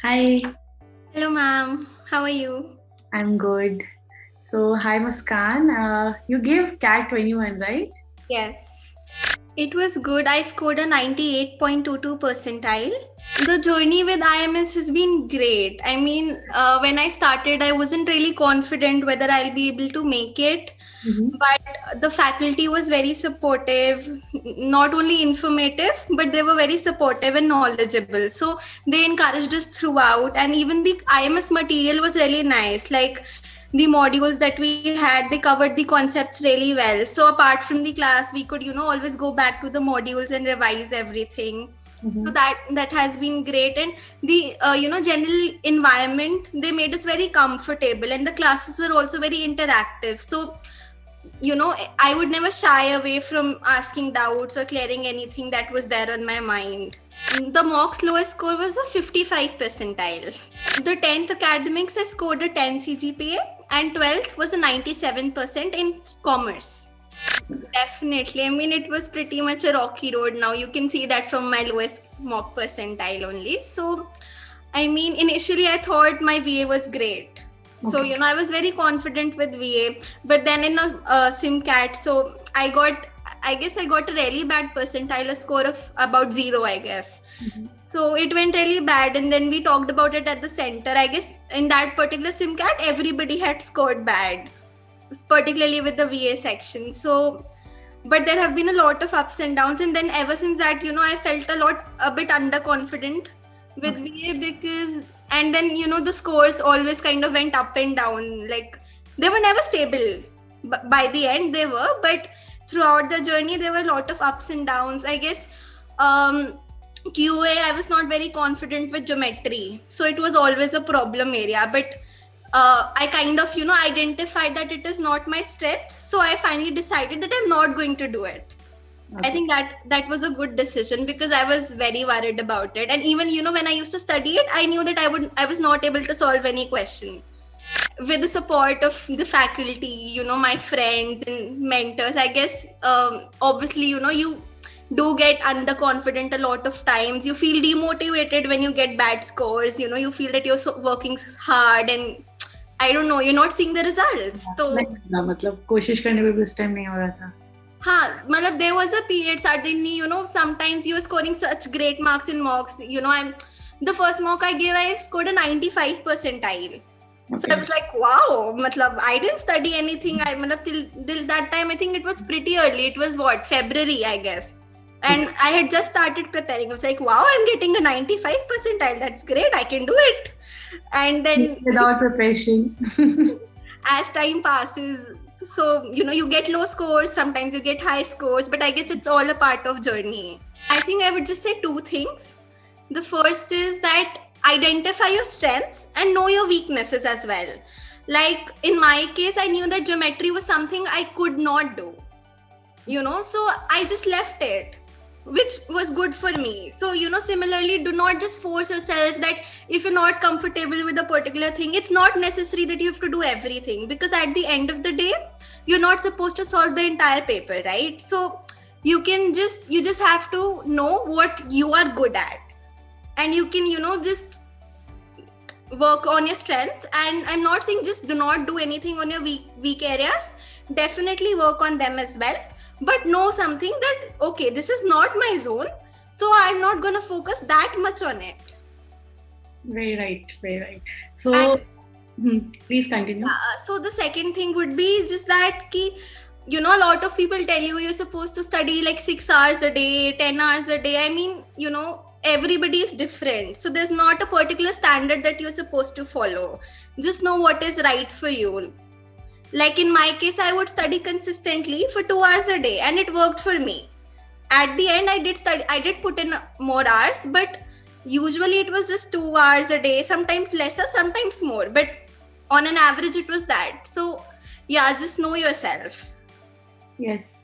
Hi, Hello, ma'am. How are you? I'm good. So, hi Muskan. You gave CAT 21, right? Yes. It was good. I scored a 98.22 percentile. The journey with IMS has been great. I mean, when I started, I wasn't really confident whether I'll be able to make it. Mm-hmm. But the faculty was very supportive, not only informative, but they were very supportive and knowledgeable. So they encouraged us throughout, and even the IMS material was really nice. Like the modules that we had, they covered the concepts really well. So apart from the class, we could, always go back to the modules and revise everything. So Mm-hmm. that has been great. And the general environment, they made us very comfortable, and the classes were also very interactive. So I would never shy away from asking doubts or clearing anything that was there on my mind. The mock's lowest score was a 55 percentile. The 10th academics, I scored a 10 CGPA, and 12th was a 97% in commerce. Definitely. I mean, it was pretty much a rocky road now. You can see that from my lowest mock percentile only. So, I mean, initially I thought my VA was great. So, Okay. I was very confident with VA. But then in a SimCAT, so I guess I got a really bad percentile, a score of about zero, I guess. Mm-hmm. So it went really bad. And then we talked about it at the center. I guess in that particular SimCAT, everybody had scored bad, particularly with the VA section. So, but there have been a lot of ups and downs. And then ever since that, I felt a bit underconfident with Okay. VA because, and then, the scores always kind of went up and down. Like they were never stable. By the end, they were, but throughout the journey, there were a lot of ups and downs. I guess QA, I was not very confident with geometry. So it was always a problem area. But I kind of, identified that it is not my strength. So I finally decided that I'm not going to do it. I Okay. think that was a good decision because I was very worried about it. And even, when I used to study it, I knew that I was not able to solve any question. With the support of the faculty, my friends and mentors, I guess, obviously, you do get underconfident a lot of times. You feel demotivated when you get bad scores. You feel that you're working hard, and I don't know, you're not seeing the results. नहीं So था, मतलब कोशिश करने पे भी उस time नहीं हो रहा था. मतलब there was a period suddenly, sometimes you were scoring such great marks in mocks. The first mock I gave, I scored a 95 percentile. So I Okay. was like, wow, matlab, I didn't study anything. Till that time, I think it was pretty early. It was what, February, I guess. And Okay. I had just started preparing. I was like, wow, I'm getting a 95 percentile. That's great. I can do it. And then Without preparation. as time passes, so you get low scores, sometimes you get high scores, but I guess it's all a part of journey. I think I would just say two things. The first is that identify your strengths and know your weaknesses as well. Like in my case, I knew that geometry was something I could not do, so I just left it, which was good for me. So similarly, do not just force yourself that if you're not comfortable with a particular thing, it's not necessary that you have to do everything, because at the end of the day, you're not supposed to solve the entire paper, right? So you just have to know what you are good at, and you can just work on your strengths. And I'm not saying just do not do anything on your weak areas. Definitely work on them as well, but know something that okay, this is not my zone, so I'm not going to focus that much on it. Very right. Very right. So, And please continue. so the second thing would be just that ki, a lot of people tell you you're supposed to study like 6 hours a day, 10 hours a day. I mean, everybody is different, so there's not a particular standard that you're supposed to follow. Just know what is right for you. Like in my case, I would study consistently for 2 hours a day, and it worked for me. At the end, I did put in more hours, but usually it was just 2 hours a day, sometimes lesser, sometimes more, but on an average it was that. So yeah, just know yourself. Yes,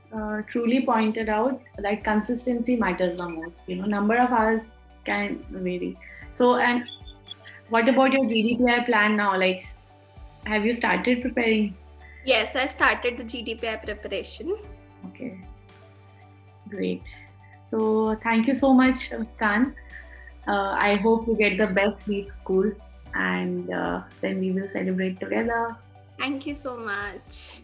truly pointed out that consistency matters the most. Number of hours can vary. So, and what about your GDPI plan now? Like, have you started preparing? Yes, I started the GDPI preparation. Okay, great. So, thank you so much, Muskan. I hope you get the best school, and then we will celebrate together. Thank you so much.